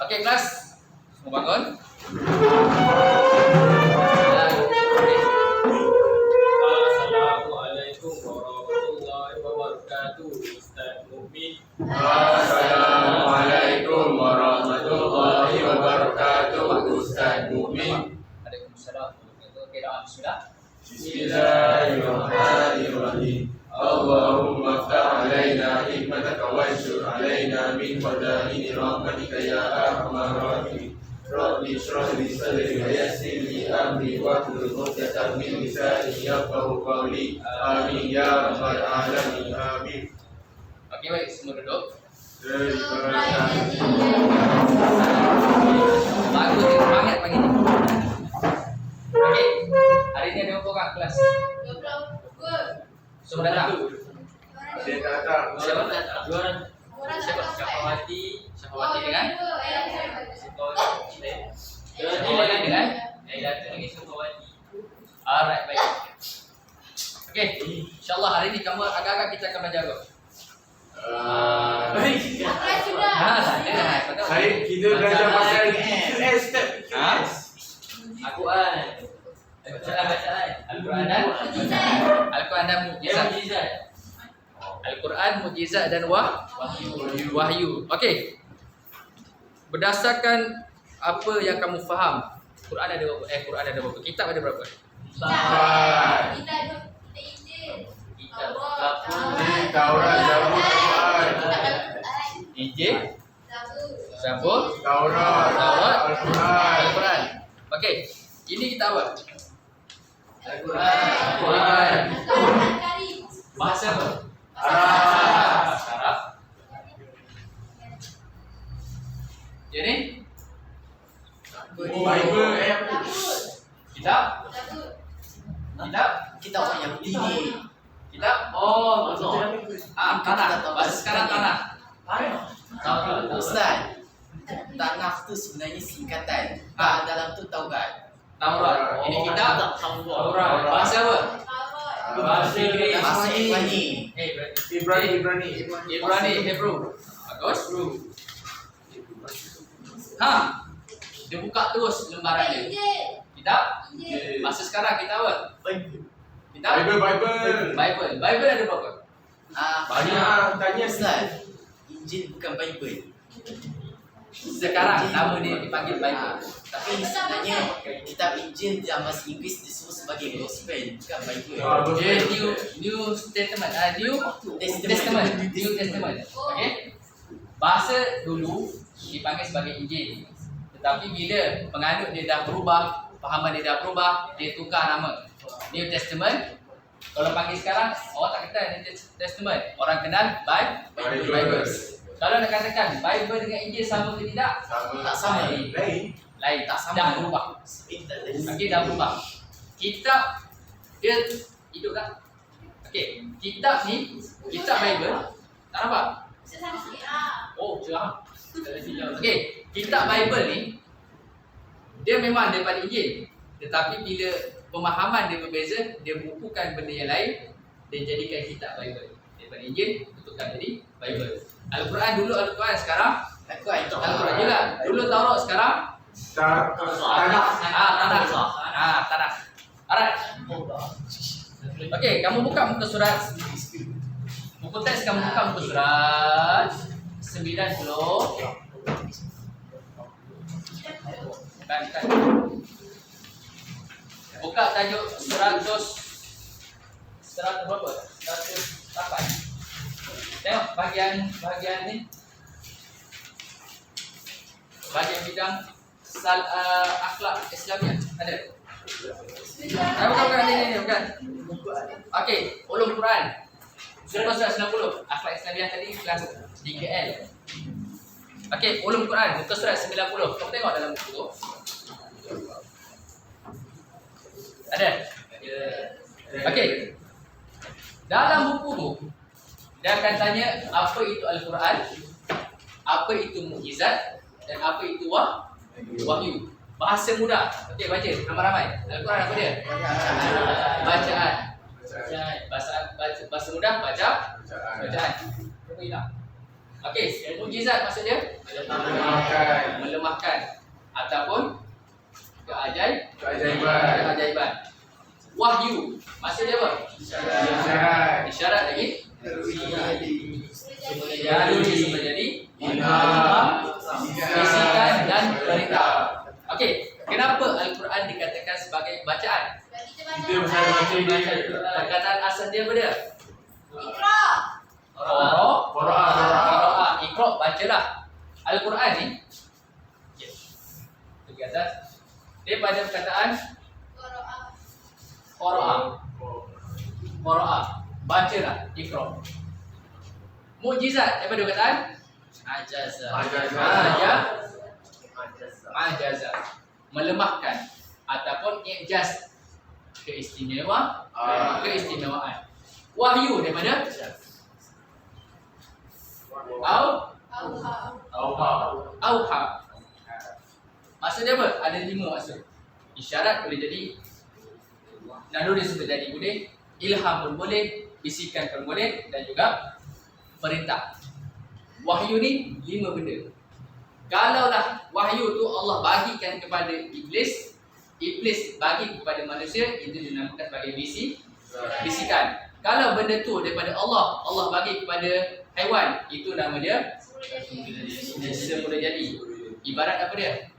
Okey kelas, semua bangun. Assalamualaikum warahmatullahi wabarakatuh. Ustaz Mukmin. Assalamualaikum warahmatullahi wabarakatuh. Ustaz Mukmin. Waalaikumsalam. Okey, doa bismillah. Bismillahirrahmanirrahim. Allahumma ftah alaina hikmataka wanshur alaina min khaza'ini rahmatika ya arhamar rahimin. Rabbi shrah li sadri wa yassir li amri wahlul 'uqdatam min lisani yafqahu qawli. Amin ya rabbal alamin. Amin. Okey, baik, semua duduk. Bagus, semangat pagi ni. Okey, hari ni ada berapa orang kelas? 22. Semua datang. Saya datang. Siapa? Dua orang. Siapa? Syafawati. Syafawati dengan? Syafawati dengan? Yang datang lagi Syafawati. Alright, baik. Okey, insyaAllah hari ni kamu agak-agak kita akan belajar apa? Saya kita belajar pasal QS. Al-Quran. Bacaan. Al-Quran dan Mukjizat. Al-Quran, Mukjizat dan Wahyu. Okey. Berdasarkan apa yang kamu faham, Quran ada berapa? Quran ada berapa? Kitab ada berapa? Taurat, Zabur, Al-Quran. Injil, Zabur, Taurat, Al-Quran. Al-Quran. Okey. Ini kitab apa? Al-Quran. Bahasa apa? Arab. Arab. Jadi Bible, kitab Kita orang yang tinggi. kitab Oh, betul. tanah. Bahasa sekarang tanah. Tahu. Ustaz, tanah tu sebenarnya singkatan. Dalam tu Taurat. Taurat. Ini kitab Taurat. bahasa apa? Bahasa Inggeris. Bahasa Ibrani. Ibrani, Hebrew. Bagus. Ha. Dia buka terus lembaran dia. Kitab bahasa sekarang kitab apa? Kitab Bible. Bible ada berapa? Banyak tanya Ustaz, Injil bukan Bible. Sekarang nama dia dipanggil Bible. Tapi sebenarnya kitab Injil dalam bahasa Inggeris disebut sebagai Gospel, bukan Bible. Dia New Testament. New Testament. Okey. Bahasa dulu dipanggil sebagai Injil. Tetapi bila penganut dia dah berubah, fahaman dia dah berubah, dia tukar nama. New Testament. Kalau panggil sekarang, orang tak kenal New Testament. Orang kenal Bible. Kalau nak katakan Bible dengan Injil sama ke tidak? Tak sama. Lain. Tak sama. Dah berubah. Okey, dah berubah. Kitab dia hidup tak? Okey, kitab ni, kitab Bible. Tak nampak? Oh, cerah. Okey, kitab Bible ni dia memang daripada Injil. Tetapi bila pemahaman dia berbeza, dia bukukan benda yang lain, dia jadikan kitab Bible. Daripada Injil tukar jadi Bible. Al-Quran dulu Al-Quran, sekarang Al-Quran juga. Dulu Taurat, sekarang tanah. Tanah. Alright. Okey, kamu buka muka surat. Buku teks kamu buka muka surat 90. Bukan. Buka tajuk 100 berapa? 108. Tengok bahagian ni. Bahagian bidang akhlak Islamiah ada. Bukan. Okey, ulum Quran. Surah 90. Akhlak Islamiah tadi kelas 3L. Okey, ulum Quran muka surat 90. Kamu tengok dalam buku tu. Ada? Okey. Dalam buku tu dia akan tanya apa itu Al-Quran, apa itu Mukjizat dan apa itu Wahyu. Bahasa mudah. Okey, baca ramai-ramai. Al-Quran apa dia? Bacaan. Bahasa mudah bacaan. Berapa hilang? Okey, mukjizat maksud dia melemahkan ataupun keajaiban. Wahyu maksud dia apa? Isyarat lagi. Semula jadi bisikan dan perintah. Okey, kenapa Al-Quran dikatakan sebagai bacaan? Perkataan asal dia apa dia? Iqra, bacalah. Al-Quran ni perkataan daripada perkataan qara'a, bacalah, iqra. Mukjizat daripada perkataan ajaza, melemahkan ataupun i'jaz, keistimewaan. Wahyu daripada auha. Maksud dia apa? Ada 5 maksud. Isyarat boleh jadi, naluri sudah jadi boleh, ilham pun boleh, bisikan pun boleh, dan juga perintah. Wahyu ni 5 benda. Kalaulah wahyu tu Allah bagikan kepada iblis bagi kepada manusia, itu dinamakan sebagai bisikan. Kalau benda tu daripada Allah bagi kepada haiwan, itu nama dia semula jadi. Ibarat apa dia?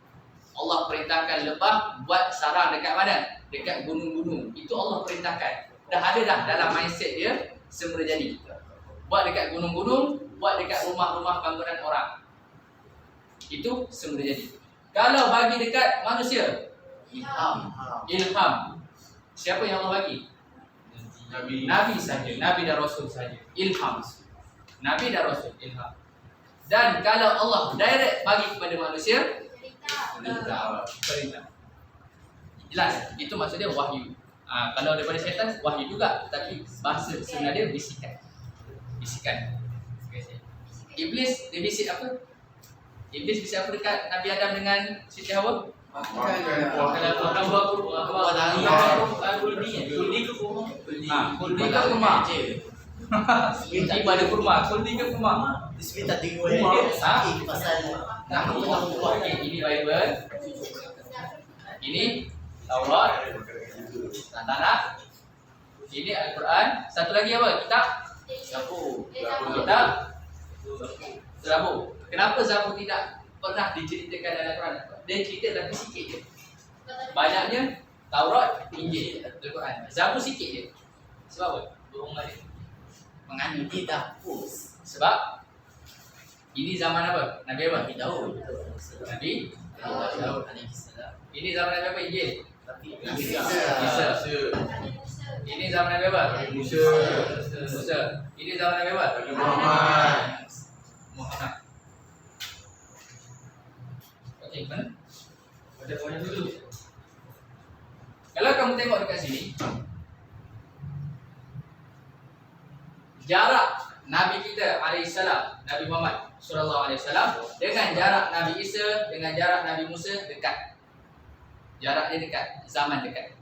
Allah perintahkan lebah buat sarang dekat mana? Dekat gunung-gunung. Itu Allah perintahkan. Dah ada dah dalam mindset dia semula jadi. Buat dekat gunung-gunung, buat dekat rumah-rumah bangunan orang. Itu semula jadi. Kalau bagi dekat manusia, ilham. Siapa yang Allah bagi? Nabi saja, Nabi dan Rasul saja. Ilham. Nabi dan Rasul, ilham. Dan kalau Allah direct bagi kepada manusia, perintah. Jelas, itu maksudnya wahyu. Kalau daripada syaitan, wahyu juga, tapi bahasa sebenarnya bisikan. Iblis, dia bisik apa? Iblis bisik apa dekat Nabi Adam dengan Siti Hawa? Kuldi ke kurma? Kuldi pada kurma. Kuldi ke kurma? Disebut tak tengok dia pasal nama Allah. Ini Bible. Ini Taurat. Tanah. Ini Al-Quran. Satu lagi apa? Kitab Zabur. Kenapa Zabur tidak pernah diceritakan dalam Al-Quran? Dia cerita tapi sikit je. Banyaknya Taurat, Injil, Al-Quran. Zabur sikit je. Sebab apa? Berumah dia. Mengandung dia dah post. Sebab ini zaman apa? Nabi apa? Nabi Daud. Nabi Daud alaihissalam. Ini zaman Nabi apa? Injil. Isa. Ini zaman Nabi apa? Musa. Ini zaman Nabi apa? Muhammad. Okey, mana? Pada poin dulu. Kalau kamu tengok dekat sini, jarak Nabi kita alaihissalam, Nabi Muhammad sallallahu alaihi wasallam dengan jarak Nabi Isa dengan jarak Nabi Musa dekat. Jarak dia dekat, zaman dekat.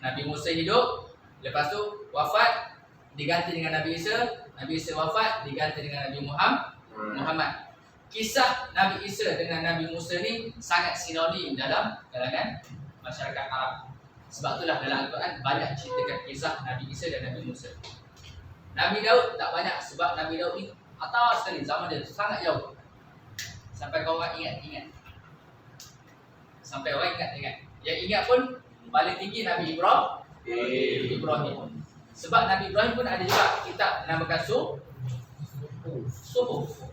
Nabi Musa hidup, lepas tu wafat, diganti dengan Nabi Isa wafat, diganti dengan Nabi Muhammad. Kisah Nabi Isa dengan Nabi Musa ni sangat sinonim dalam kalangan masyarakat Arab. Sebab itulah dalam Al-Quran banyak ceritakan kisah Nabi Isa dan Nabi Musa. Nabi Daud tak banyak sebab Nabi Daud ni atas sekali, zaman dia sangat jauh. Sampai kau orang ingat. Yang ingat pun paling tinggi Nabi Ibrahim. Sebab Nabi Ibrahim pun ada juga kitab dinamakan Suhuf.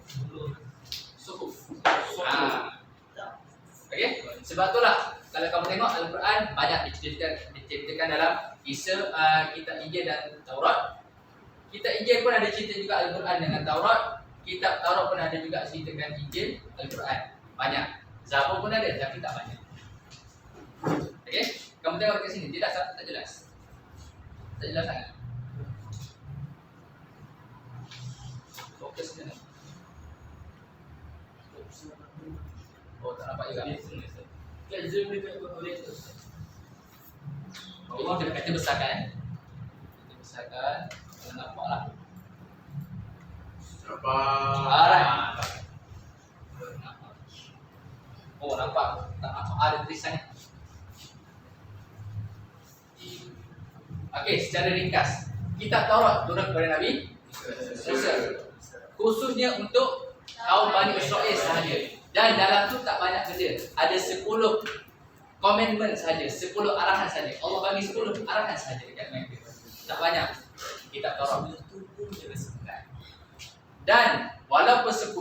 Okey, sebab itulah kalau kamu tengok Al-Quran banyak diceritakan dalam kitab Injil dan Taurat. Kitab Injil pun ada cerita juga Al-Quran dengan Taurat. Kitab Taurat pun ada juga ceritakan Injil, Al-Quran. Banyak. Zabur pun ada tapi tak banyak. Okey, kamu tengok dekat sini tidak tak jelas. Tak jelas sangat. Fokus ke mana? Oh, tak nampak juga. Kita zoom dekat boleh tu. Oh, kita besarkan. Kita besarkan. Kalau nampaklah. Alright. Oh, nampak? Tak nampak ada tulisan. Okey, secara ringkas, kitab Taurat turun kepada Nabi Musa. Khususnya untuk kaum Bani Israel sahaja. Dan dalam tu tak banyak kerja. Ada 10 commandment sahaja, 10 arahan sahaja. Allah bagi 10 arahan sahaja dekat mereka. Tak banyak kitab Taurat. Dan walaupun 10,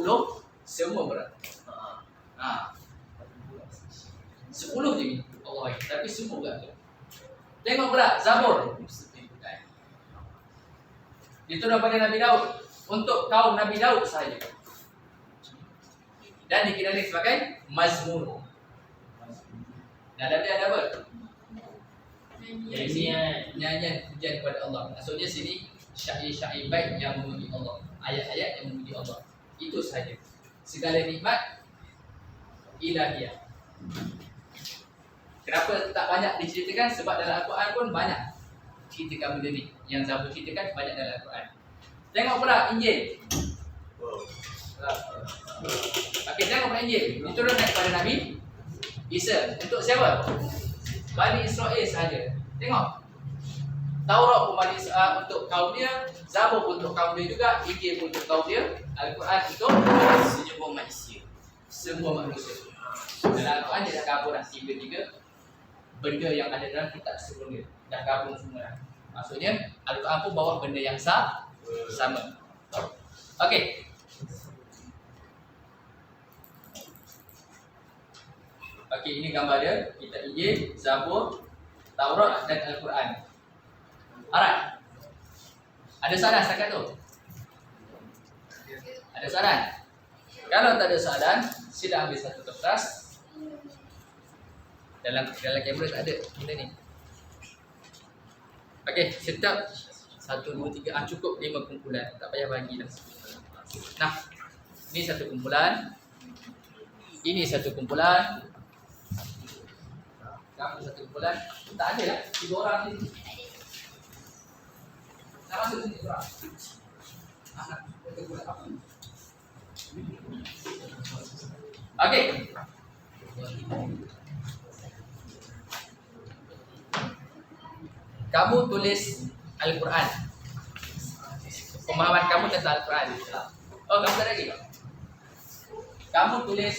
semua berat. 10 je ni Allah bagi, tapi semua berat. Tengok berat Zabur. Diturunkan pada Nabi Daud untuk kaum Nabi Daud sahaja. Dan dikenali sebagai mazmur. Dalam dia ada apa? Nyanyian pujian kepada Allah. Maksudnya sini syair-syair baik yang memuji Allah, ayat-ayat yang memuji Allah. Itu sahaja. Segala nikmat ilahiyah. Kenapa tak banyak diceritakan? Sebab dalam Al-Quran pun banyak ceritakan benda ni. Yang Zabur ceritakan banyak dalam Al-Quran. Tengok pula Injil. Okey, tengok pula Injil. Diturunkan kepada Nabi Isa. Untuk siapa? Bani Israel sahaja. Tengok. Taurat pun Bani Israel untuk kaum dia, Zabur pun untuk kaum dia juga, Injil pun untuk kaum dia, Al-Quran untuk Semua manusia. semua manusia. Dalam Al-Quran dia dah gabung dah tiga-tiga benda yang ada dalam kitab sebelum dia. Dah gabung semua dah. Maksudnya Al-Quran pun bawa benda yang sama. Okey. Okey, ini gambar dia. Kitab Injil, Zabur, Taurat dan Al-Quran. Alright. Ada soalan setakat tu? Ada soalan? Kalau tak ada soalan, sila ambil satu kertas. Dalam kamera tak ada benda ni. Okey, setiap 1, 2, 3 cukup 5 kumpulan. Tak payah bagi dah. Nah, ini satu kumpulan. Ini satu kumpulan. Kamu satu kumpulan. Tak ada lah, 3 orang ni. Tak masuk sini orang. Okey. Kamu tulis Al-Quran. Pemahaman kamu tentang Al-Quran. Oh, kamu tak ada lagi? Kamu tulis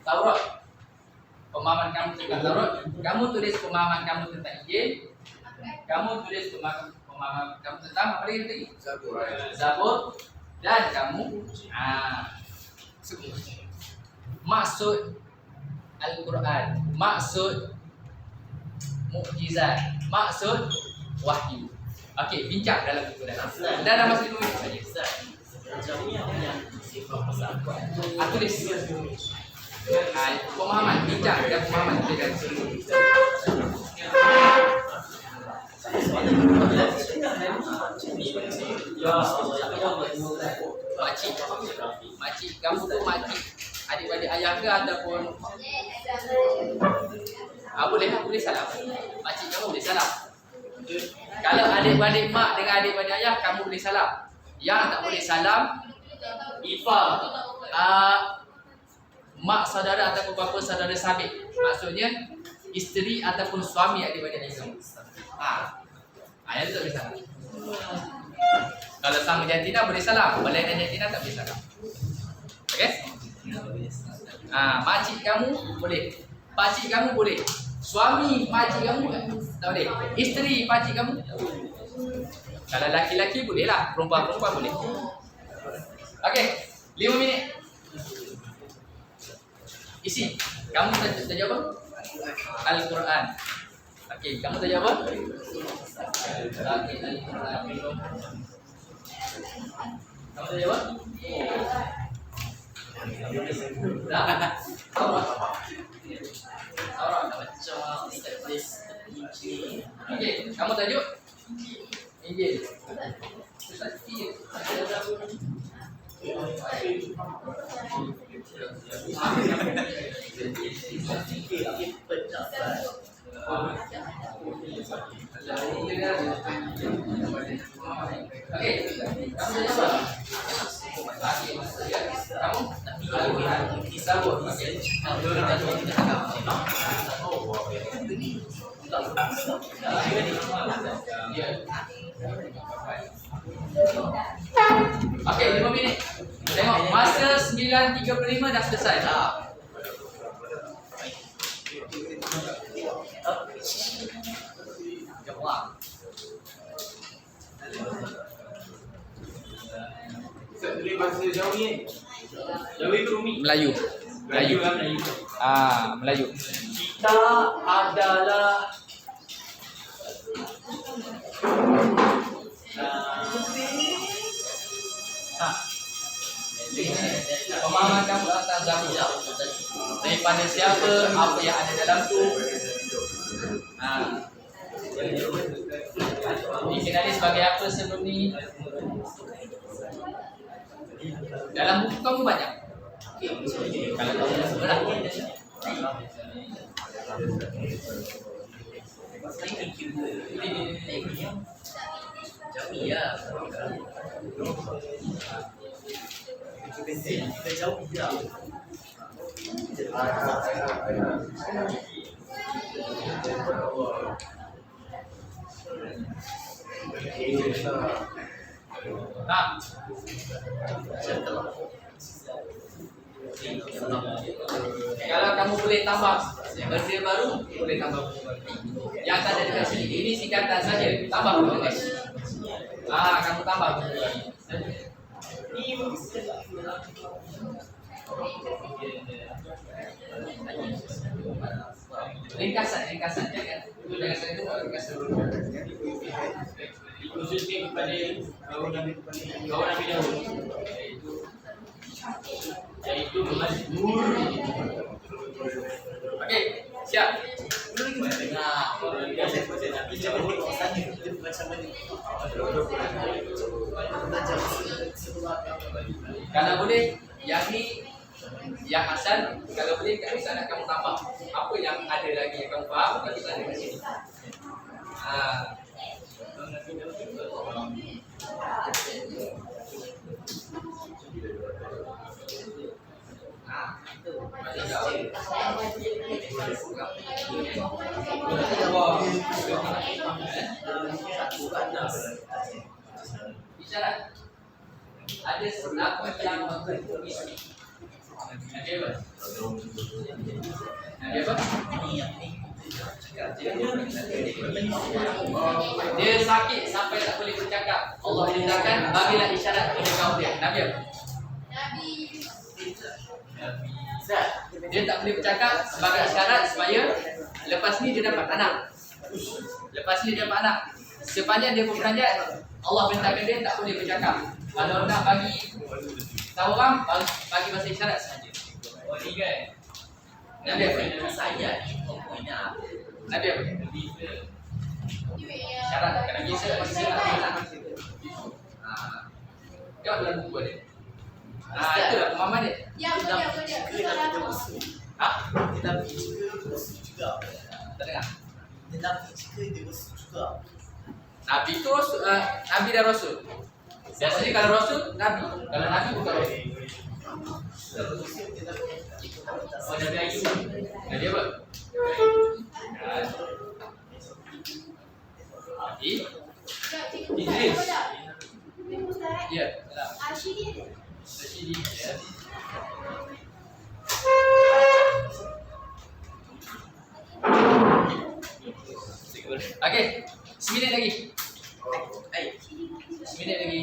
Taurat. Pemahaman kamu tentang Taurat. Kamu tulis pemahaman kamu tentang Injil. Kamu tulis pemahaman kamu tentang apa lagi? Zabur. Dan kamu maksud Al-Quran, maksud mukjizat, maksud wahyu. Okey, bincang dalam buku dah. Dalam masa 2 minit saja. Tulis. Pemahaman, bincang dan pemahaman kita. Makcik, kamu tu makcik adik-adik ayah ke ataupun boleh salam. Makcik kamu boleh salam. Kalau adik-adik mak dengan adik-adik ayah, kamu boleh salam. Yang tak boleh salam, Ifa, mak saudara ataupun bapa saudara sabit. Maksudnya isteri ataupun suami adik-adik ayah. Yang tu tak boleh salam. Kalau sama jantina boleh salam, berlainan jantina tak boleh salam. Okey? Makcik kamu boleh, pakcik kamu boleh, suami pakcik kamu tak boleh, isteri pakcik kamu. Kalau laki-laki boleh lah, perempuan-perempuan boleh. Okey, 5 minit. Isi. Kamu tak jawab apa? Al-Quran. Okey, kamu tak jawab apa? Al-Quran. Kamu tak jawab? Dah. Taurat Macam establish Injil. Okey, kamu tajuk Injil. Okey, kamu tajuk apa? Okey, 5 minit. Tengok, masa 9.35 dah selesai. Ustaz boleh bahasa Jawi ni? Jawi ke Rumi? Melayu. Melayu kan Melayu. Melayu. Kita adalah Pemahaman kamu tentang zakat daripada siapa, apa yang ada dalam tu. Dikenali sebagai apa sebelum ni? Dalam buku kamu banyak. Kalau kamu sebelah Jauh ya. Kita jauh ya. Kalau kamu boleh tambah benda baru, boleh tambah benda baru. Yang tak ada dekat sini, ini singkatan saja. Tambah benda lain. Kamu tambah benda baru. Ringkasan. Jangan saya tu ringkasan. dikhususkan kepada kaum Nabi dahulu, yaitu Mazmur. Okey, siap. Kalau boleh, yang ni yang asal, kalau boleh kat sana kamu tambah. Apa yang ada lagi yang kamu faham, kamu tanya kat sini. Isyarat. Ada apa yang mengisi. Nabi apa? Nabi apa? Dia sakit sampai tak boleh bercakap. Allah perintahkan bagilah isyarat kepada kaum dia. Nabi apa? Dia tak boleh bercakap sebagai isyarat supaya lepas ni dia dapat anak. Sepanjang dia bermunajat, Allah perintahkan dia tak boleh bercakap. Kalau nak bagi tahu orang, bagi bahasa isyarat sahaja. Oh ni kan. Nabi apa? Saya ni pokoknya Nabi apa? Isyarat kena biasa isyarat. Tengok dalam buku dia. Itulah pemahaman dia. kita pergi juga. Tak dengar. Kita pergi juga. Nabi tu Nabi dan Rasul. Biasanya kalau Rasul, Nabi. Kalau Nabi bukan Rasul. Oh Nabi Ayub. Nabi apa? Nabi Idris. Ya, salah. Rashidi. Ya. Okey, 9 minit lagi. 9 minit lagi.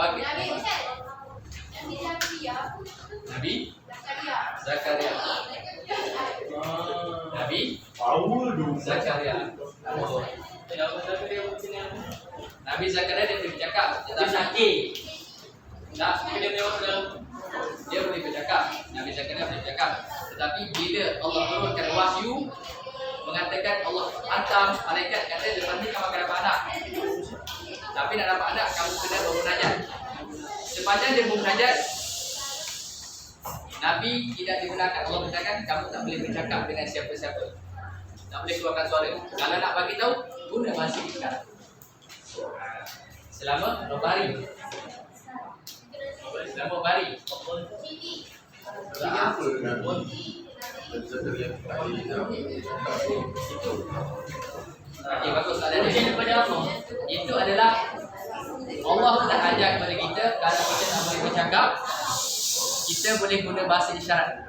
Okey. Nabi Zakaria. Nabi Zakaria. Oh. Nabi Zakaria dia boleh bercakap, Dia tetapi sakit. tak dia boleh bercakap. Nabi Zakaria boleh bercakap. Tetapi bila Allah turunkan wahyu mengatakan Allah hantar malaikat kata lepas ni kamu akan dapat anak. Tapi nak dapat anak kamu kena bermunajat. Sepanjang dia bermunajat, Nabi tidak digunakan. Allah katakan kamu tak boleh bercakap dengan siapa-siapa. Tak boleh keluarkan suara. Kalau nak bagi tahu, guna bahasa isyarat. Selama berapa hari? Selama berapa hari? Apa dengan Zakaria yang Okey, bagus. Soalan dia daripada apa? Itu adalah Allah telah ajar kepada kita kalau kita nak boleh bercakap, kita boleh guna bahasa isyarat.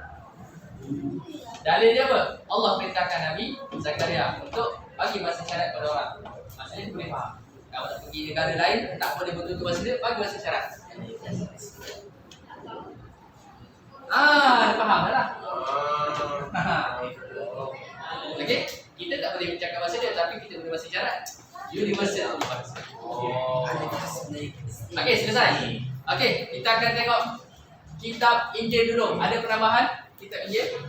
Dalil dia apa? Allah perintahkan Nabi Zakaria untuk bagi bahasa isyarat kepada orang. Maksudnya dia boleh faham. Kalau nak pergi negara lain, tak boleh betul-betul bahasa dia, bagi bahasa isyarat. Dah faham dah lah. Okey, kita tak boleh bercakap bahasa dia, tapi kita boleh bahasa isyarat. Universal. Okey, selesai. Okey, kita akan tengok kitab Injil dulu. Ada penambahan kitab Injil?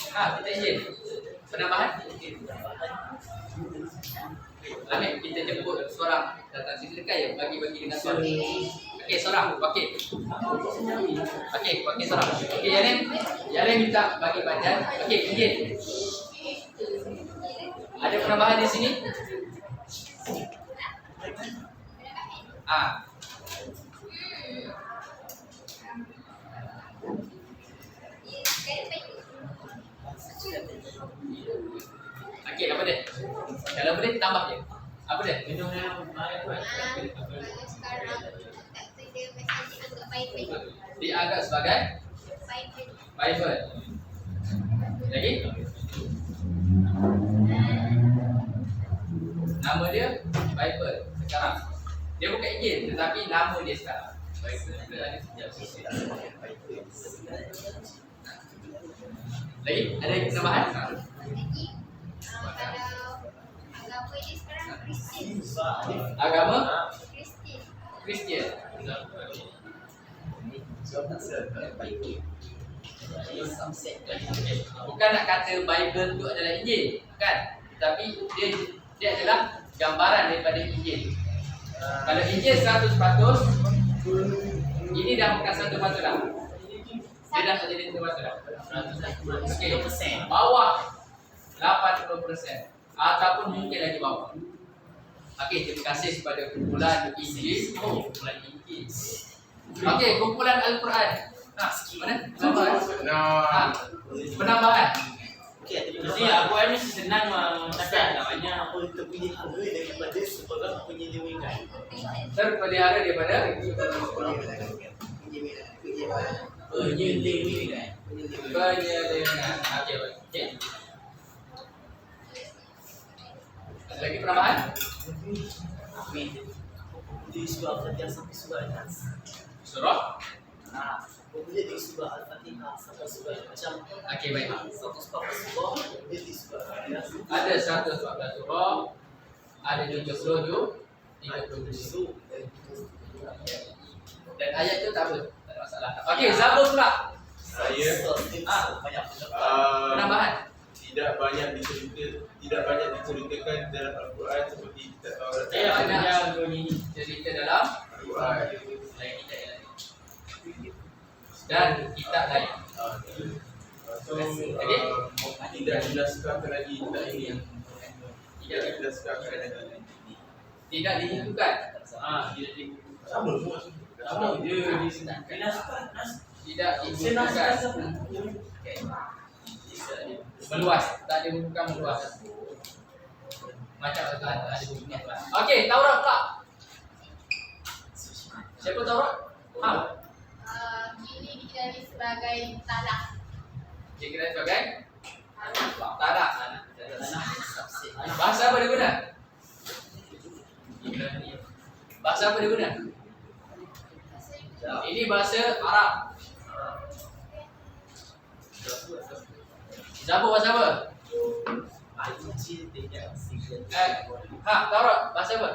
Kitab Injil. Penambahan? Ambil, kita jemput seorang datang sini dekat ya, bagi-bagi dengan suara. Okey, seorang, wakil. Okey, wakil seorang. Okey, yang lain minta bagi badan. Okey, Injil. Ada penambahan di sini? Okey, apa dia? Kalau boleh tambah je. Apa dia? Sekarang dia macam dianggap Bible. Dianggap sebagai Bible. Lagi? Nama dia Bible sekarang. Dia bukan Injil, tetapi nama dia sekarang. Bible ada sejak sosial. Lagi? Ada tambahan? Lagi, kalau agama ini sekarang Kristian. Agama Kristian. Kristian. Bukan nak kata Bible tu adalah Injil, bukan. Tetapi dia adalah gambaran daripada Injil. Kalau Injil 100%, ini dah bukan 100% dah. Dia dah tak jadi 100% dah. Okey, bawah 80% ataupun mungkin lagi bawah. Okey, terima kasih kepada kumpulan Injil. Kumpulan Injil. Okey, kumpulan Al-Quran. Mana? Penambahan. Penambahan. Jadi aku ini senang cakap namanya Apa terpelihara daripada seorang penyelewengan. Terpelihara daripada Penyelewengan. penyelewengan. Okey, okey. Ada lagi penambahan? Amin. Di surah Al-Fatihah sampai surah Al-Nas. Surah? Boleh di surah Al-Fatihah sampai surah macam Okey, baik. 140 surah, boleh di surah Al-Nas. Ada 114 surah, ada 70 dan ayat tu tak apa, tak ada masalah. Okey, Zabur pula. Saya Banyak Penambahan. tidak banyak diceritakan dalam Al-Quran seperti kitab Taurat Saya banyak cerita dalam Al-Quran. lain kitab yang lain. Dan kitab lain. Tidak dijelaskan lagi kitab ini. Tidak Tidak dijelaskan lagi. tidak ditentukan. Sama semua. Sama dia tidak ditentukan. Meluas, tak ada bukan meluas. Macam Al-Quran tak ada bukan meluas. Okey, Taurat pula. Siapa Taurat? Kini dikenali sebagai tanah. Dia kira sebagai tanah. Bahasa apa dia guna? Bahasa apa dia guna? Ini bahasa Arab. Zabur bahasa apa? Taurat bahasa apa?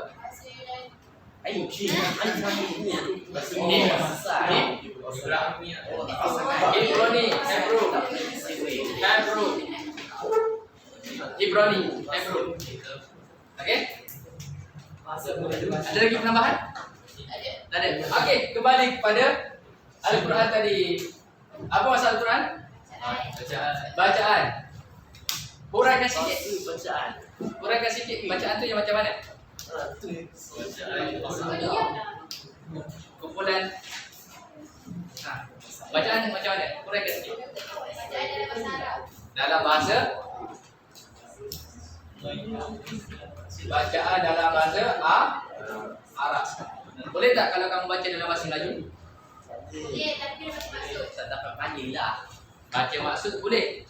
Ibrani, Hebrew. Okey? Ada lagi penambahan? Tak ada. Okey, kembali kepada Al-Quran tadi. Apa maksud Al-Quran? Bacaan. Huraikan sikit. Itu bacaan. Huraikan sikit bacaan tu yang macam mana? Itu Kumpulan bacaan macam mana? Huraikan sikit. Bacaan dalam bahasa Arab. Dalam bahasa bacaan dalam bahasa Arab. Boleh tak kalau kamu baca dalam bahasa Melayu? Dia tapi dia masih masuk. tak dapat panggil lah. Baca maksud boleh.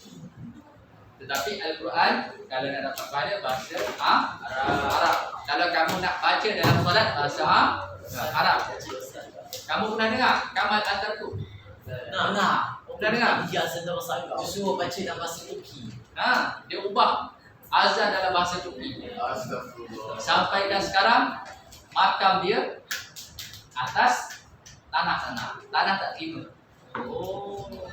Tetapi Al-Quran kalau nak dapat pada bahasa Arab. Kalau kamu nak baca dalam solat bahasa Arab. Kamu pernah dengar Kamal Antarku? Nah. Pernah dengar? Dia sedang bahasa Arab. Justru baca dalam bahasa Turki. Dia ubah azan dalam bahasa Turki. Astagfirullah. Sampai dah sekarang makam dia atas tanah. Tanah tak terima.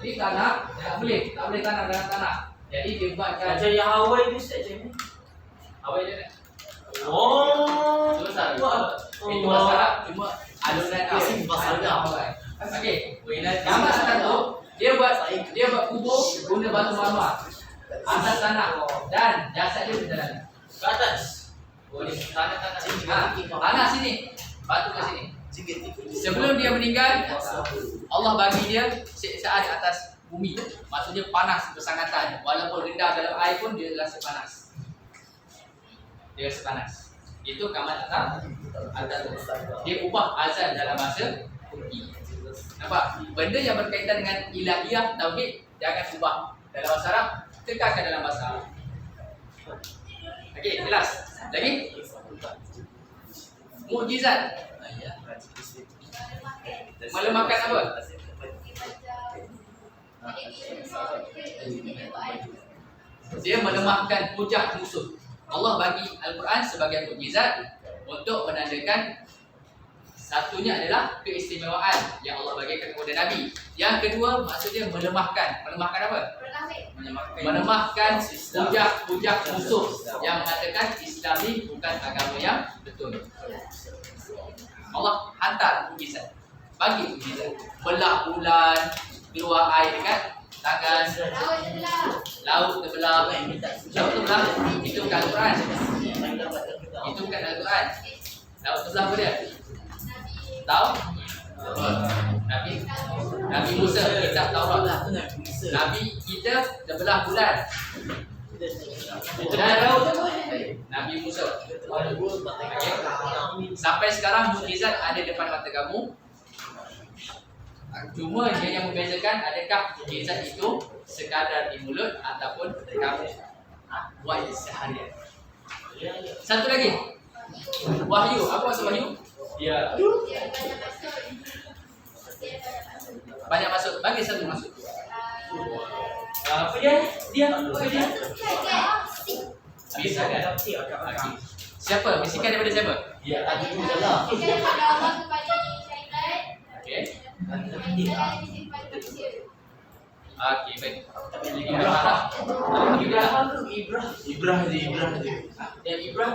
Ini tanah tak boleh tanam dalam tanah. Jadi dia buatkan Macam yang Hawaii tu Ustaz macam ni. awal dia nak. Oh. Itu salah. Wah. Itu bahasa Arab cuma alunan Itu bahasa Arab. Okey, gambar sekarang tu dia buat kubur guna batu marmar atas tanah dan jasad dia di dalam. Ke atas. Boleh tanah sini. Batu kat sini. Jika Sebelum dia meninggal, Allah bagi dia siksaan di atas bumi. Maksudnya panas bersangatan. Walaupun rendah dalam air pun dia rasa panas. Dia rasa panas. Itu Kamal Atar. Dia ubah azan dalam bahasa Turki. Nampak? Benda yang berkaitan dengan ilahiyah, tauhid, jangan ubah dalam bahasa Arab, tekankan dalam bahasa Arab. Okey, jelas. Lagi? Mukjizat. Melemahkan apa? Dia melemahkan hujah musuh. Allah bagi Al-Quran sebagai mukjizat untuk menandakan satunya adalah keistimewaan yang Allah bagikan kepada Nabi. Yang kedua maksudnya melemahkan. Melemahkan apa? Melemahkan hujah musuh yang mengatakan Islam ni bukan agama yang betul. Allah hantar mukjizat. Bagi mukjizat. Belah bulan, keluar air dekat tangan, laut terbelah. Laut terbelah itu bukan Al-Quran. Itu bukan Al-Quran. Laut terbelah apa dia? Tahu? Nabi Musa kitab Taurat. Nabi kita terbelah bulan. Dan laut Nabi Musa. Sampai sekarang mukjizat ada depan mata kamu. Cuma dia yang membezakan adakah mukjizat itu sekadar di mulut ataupun kamu buat seharian. Satu lagi. Wahyu. Apa maksud wahyu? Ya. Banyak masuk. Bagi satu masuk. Apa dia? Apa dia? Bisikan. Siapa? Bisikan daripada siapa? Ya. Okey. Okey, baik. Ibrah je. Yang Ibrah.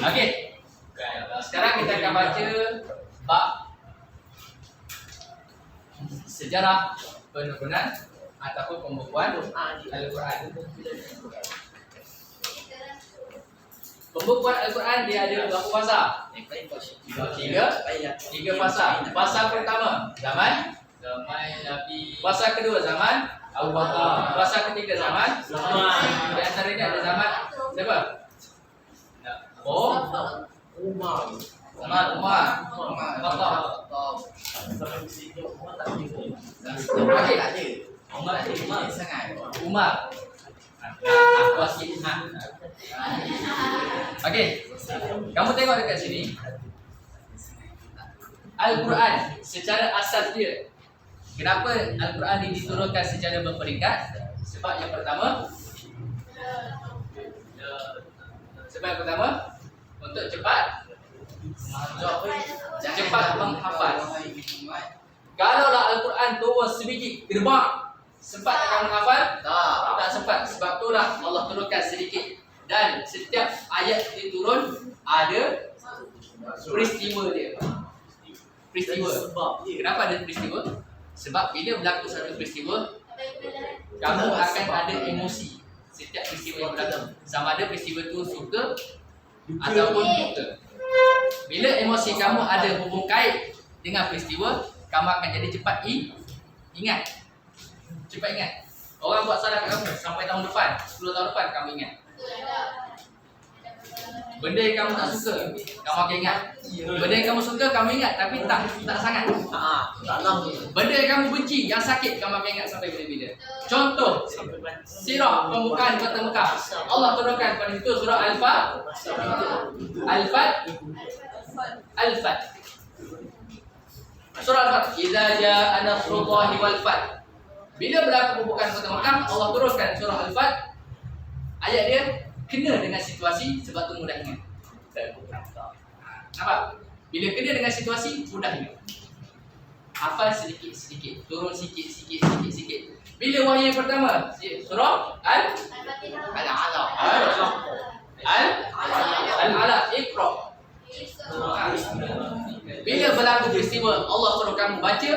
Okey. Sekarang kita akan baca bab sejarah penurunan ataupun pembukuan Al-Quran. Pembukuan Al-Quran dia ada berapa fasa? Tiga fasa. Fasa pertama zaman Nabi. Fasa kedua zaman Abu Bakar. Fasa ketiga zaman di antaranya ada zaman siapa? Umar. Umar. Khattab. Umar. Okey. Kamu tengok dekat sini. Al-Quran secara asas dia. Kenapa Al-Quran ini diturunkan secara berperingkat? Sebab yang pertama untuk cepat menghafal. Kalaulah Al-Quran turun sebiji gerbang, sempat akan menghafal? Tak sempat. Sebab itulah Allah turunkan sedikit. Dan setiap ayat diturun ada peristiwa dia. Peristiwa. Kenapa ada peristiwa? Sebab bila berlaku satu peristiwa, kamu akan ada emosi setiap peristiwa yang berlaku. Sama ada peristiwa itu suka ataupun duka. Bila emosi kamu ada hubung kait dengan peristiwa, kamu akan jadi cepat ingat. Cepat ingat. Orang buat salah kat kamu sampai tahun depan, 10 tahun depan kamu ingat. Benda yang kamu tak suka, kamu akan ingat. Benda yang kamu suka, kamu ingat tapi tak sangat. Tak lama. Benda yang kamu benci, yang sakit, kamu akan ingat sampai bila-bila. Contoh, sirah pembukaan kota Mekah. Allah turunkan pada itu surah Al-Fat. Surah Al-Fat. Idza jaa nasrullahi wal fath. Bila berlaku pembukaan kota Mekah, Allah turunkan surah Al-Fat. Ayat dia kena dengan situasi, sebab tu mudah ingat. Nampak? Bila kena dengan situasi, mudah ingat. Hafal sedikit-sedikit, turun sikit-sikit. Bila wahyu yang pertama, surah Al-Alaq, Iqra. Bila berlaku peristiwa Allah suruh kamu baca,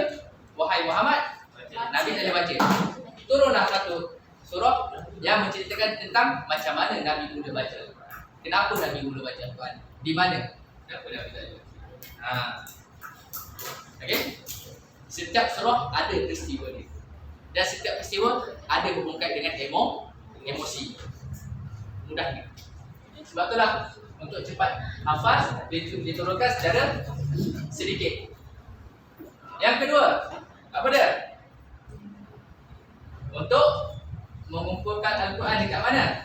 wahai Muhammad, Nabi tak boleh baca. Turunlah satu surah yang menceritakan tentang macam mana Nabi mula baca. Kenapa Nabi mula baca Al-Quran? Di mana? Kenapa Nabi tak baca? Okey? Setiap surah ada peristiwa dia. Dan setiap peristiwa ada hubung kait dengan emosi. Mudahnya. Sebab itulah untuk cepat hafaz diturunkan secara sedikit. Yang kedua, apa dia? Untuk mengumpulkan Al-Quran dekat mana?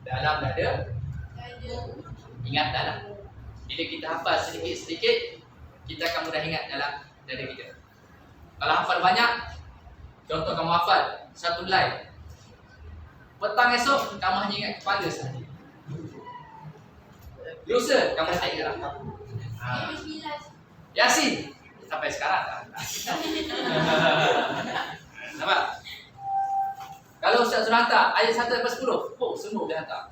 Dalam dada ingatan lah. Bila kita hafal sedikit-sedikit, kita akan mudah ingat dalam dada kita. Kalau hafal banyak, contoh kamu hafal satu helai, petang esok kamu hanya ingat kepala sahaja. Lusa kamu tak ingat lah. Yasin sampai sekarang tak. Nampak? Kalau Ustaz suruh hantar ayat 1 sampai 10, semua boleh hantar.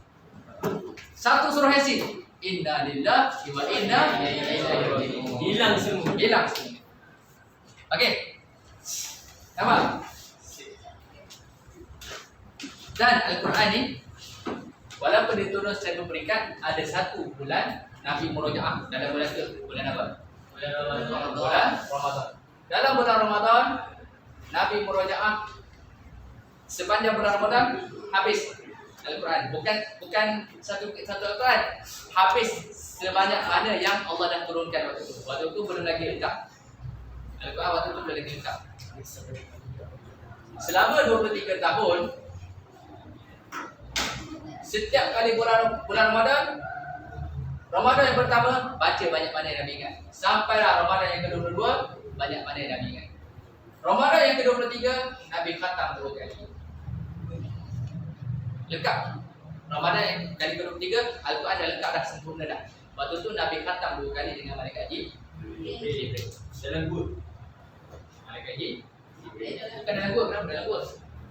Satu surah Yasin, inna lillahi wa inna ilaihi raji'un. Hilang semua. Okey. Nampak? Dan Al-Quran ni walaupun diturun secara peringkat, ada satu bulan Nabi murojaah dalam bulan ke? Bulan apa? Bulan Ramadan. Dalam bulan Ramadan Nabi murojaah sepanjang bulan Ramadan, habis Al-Quran. Bukan satu Al-Quran, habis sebanyak mana yang Allah dah turunkan waktu itu. Waktu itu belum lagi lengkap. Al-Quran waktu itu belum lagi lengkap. Selama 23 tahun, setiap kali bulan Ramadan yang pertama baca banyak mana yang Nabi ingat. Sampailah Ramadan yang ke-22, banyak mana yang Nabi ingat. Ramadan yang ke-23, Nabi khatam 2 kali. Lengkap. Ramadan yang kali ke-23, Al-Quran dah lengkap, dah sempurna dah. Waktu tu Nabi khatam 2 kali dengan malaikat Jibril. Dalam gua. Malaikat Jibril. Bukan dalam gua, kenapa dalam gua?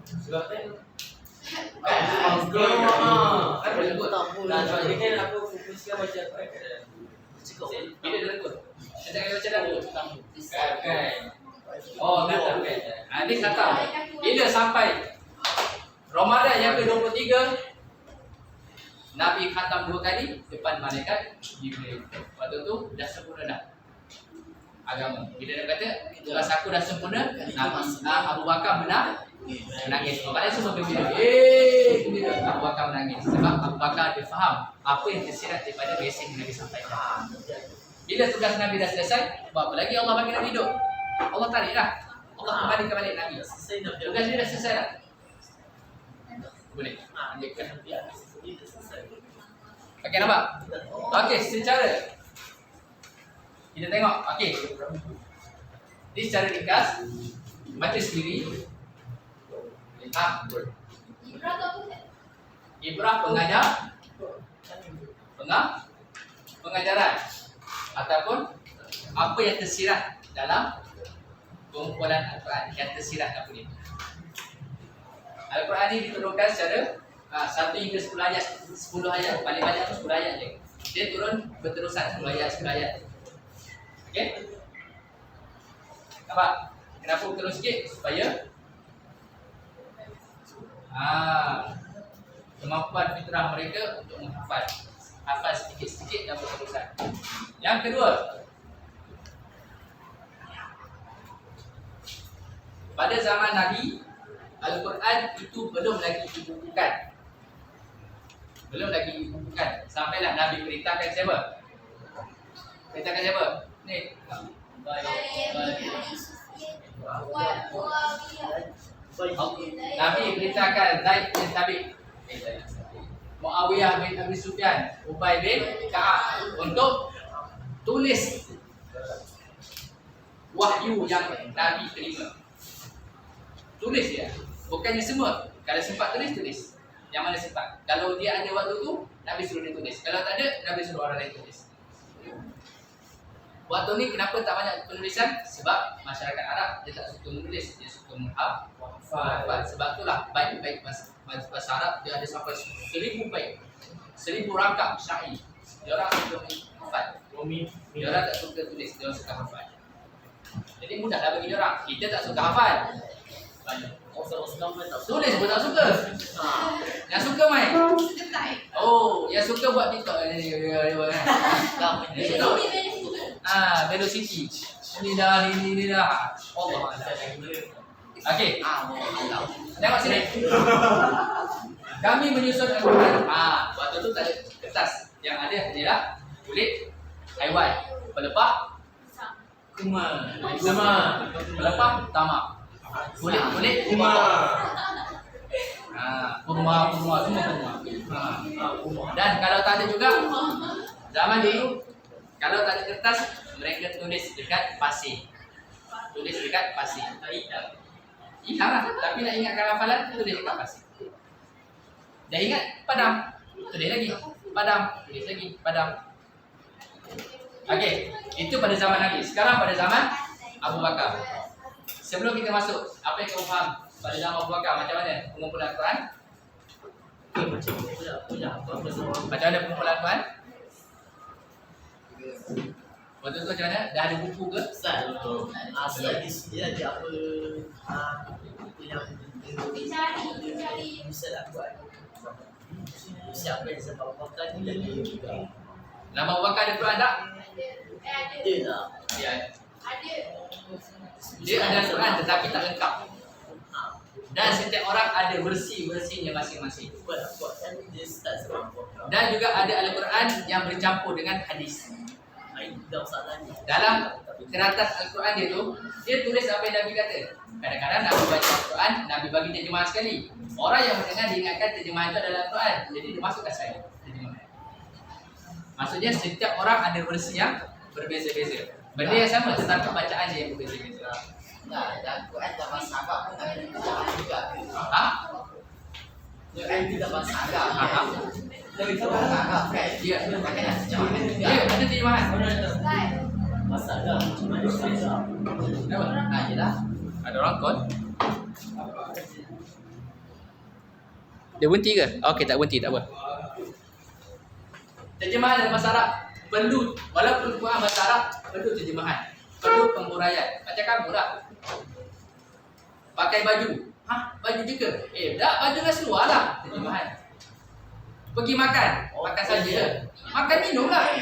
Sebab apa? Dalam gua. Sebab ni kan aku fokuskan baca Al-Quran. Bila dalam gua? Saya tak baca dalam gua. Kan. Oh, tak. Ini khatam. Bila sampai Ramadan yang ke-23, Nabi khatam 2 kali depan malaikat Jibril. Waktu tu dah sempurna dah agama. Bila dia kata, "Kelas aku dah sempurna," Abu Bakar menangis. Maknanya semua gembira. Gembira. Abu Bakar menangis sebab Abu Bakar dia faham apa yang tersirat daripada mesej yang Nabi sampaikan. Bila tugas Nabi dah selesai, buat apa lagi Allah bagi Nabi hidup? Allah tarik dah. Allah kembalikan balik Nabi. Tugas dia dah selesai dah. Boleh. Lanjutkan. Okey, nampak? Okey, secara kita tengok. Okey. Ini secara ringkas, baca sendiri. Ibrah pengajaran ataupun apa yang tersirat dalam kumpulan Al-Quran yang tersirat apa ni. Al-Quran ini diturunkan secara 1 hingga 10 ayat. Paling banyak tu 10 ayat je. Dia turun berterusan 10 ayat. Okey? Nampak? Kenapa turun sikit? Supaya Kemampuan fitrah mereka untuk menghafal. Hafal sedikit-sedikit dan berterusan. Yang kedua, pada zaman Nabi, Al-Quran itu belum lagi dibukukan. Belum lagi dibukukan. Sampailah Nabi perintahkan siapa? Perintahkan siapa? Ni. Nabi perintahkan Zaid bin Thabit, Muawiyah bin Abi Sufyan, Ubay bin Ka'ab untuk tulis wahyu yang Nabi terima. Tulis dia. Bukannya semua. Kalau sempat tulis, tulis. Yang mana sempat. Kalau dia ada waktu tu, Nabi suruh dia tulis. Kalau tak ada, Nabi suruh orang lain tulis. Waktu ni kenapa tak banyak penulisan? Sebab masyarakat Arab dia tak suka menulis, dia suka menghafal. Sebab itulah baik-baik bahasa Arab dia ada sampai 1000 bait. 1000 rangkap syair. Dia orang suka menghafal. Dia orang tak suka tulis, dia orang suka hafal. Jadi mudahlah bagi dia orang. Kita tak suka hafal. Tulis pun tak suka. Yang suka main. Oh, yang suka buat TikTok ni. Velocity. Ini dah. Allah. Okey. Tengok sini. Kami menyusun Al-Quran. Waktu tu tak ada kertas. Yang ada adalah kulit haiwan. Pelepah kuma. Pelepah tamak. Kulit kuma. Kuma semua kuma. Dan kalau tak ada juga zaman dulu, kalau tak ada kertas, mereka tulis dekat pasir. Tulis dekat pasir. Hilang lah. Tapi nak ingatkan hafalan, tulis dekat pasir. Dah ingat, padam. Tulis lagi. Padam. Tulis lagi. Padam. Okey, itu pada zaman Nabi. Sekarang pada zaman Abu Bakar. Sebelum kita masuk, apa yang kamu faham pada zaman Abu Bakar? Macam mana pengumpulan Quran? Macam mana pengumpulan Quran? Waktu tu macam mana? Dah ada buku ke? Asal dia ada apa yang bisa lah buat. Siapa yang sebab pakar ni lagi. Nama Abu Bakar ada Quran tak? Dia tak. Ya. Dia ada Quran tetapi tak lengkap. Dan setiap orang ada versi-versinya masing-masing. Dia start sebab pakar. Dan juga ada Al-Quran yang bercampur dengan hadis. Itu masalahnya. Dalam kertas Al-Quran dia tu, dia tulis apa yang Nabi kata. Kadang-kadang Nabi baca Al-Quran, Nabi bagi terjemahan sekali. Orang yang mendengar diingatkan terjemahan itu adalah Al-Quran. Jadi dia masukkan sekali terjemahan. Maksudnya setiap orang ada versi yang berbeza-beza. Benda yang sama tetapi bacaan dia yang berbeza-beza. Dan Quran zaman sahabat pun nak terjemahan juga ke? Quran kita bahasa Arab. Lebih kurang Arab kan? Ya. Maknanya nak terjemahan juga. Ya, ada terjemahan. Bahasa Arab. Cuma dia sahaja. Kenapa? Yelah. Ada orang call. Dia berhenti ke? Okey, tak berhenti, tak apa. Terjemahan dalam bahasa Arab perlu, walaupun Quran bahasa Arab perlu terjemahan, perlu penguraian. Macam kamu lah, pakai baju, baju juga. Tak, baju dah seluar lah terjemahan. Pergi makan, makan saja. Makan minum lah.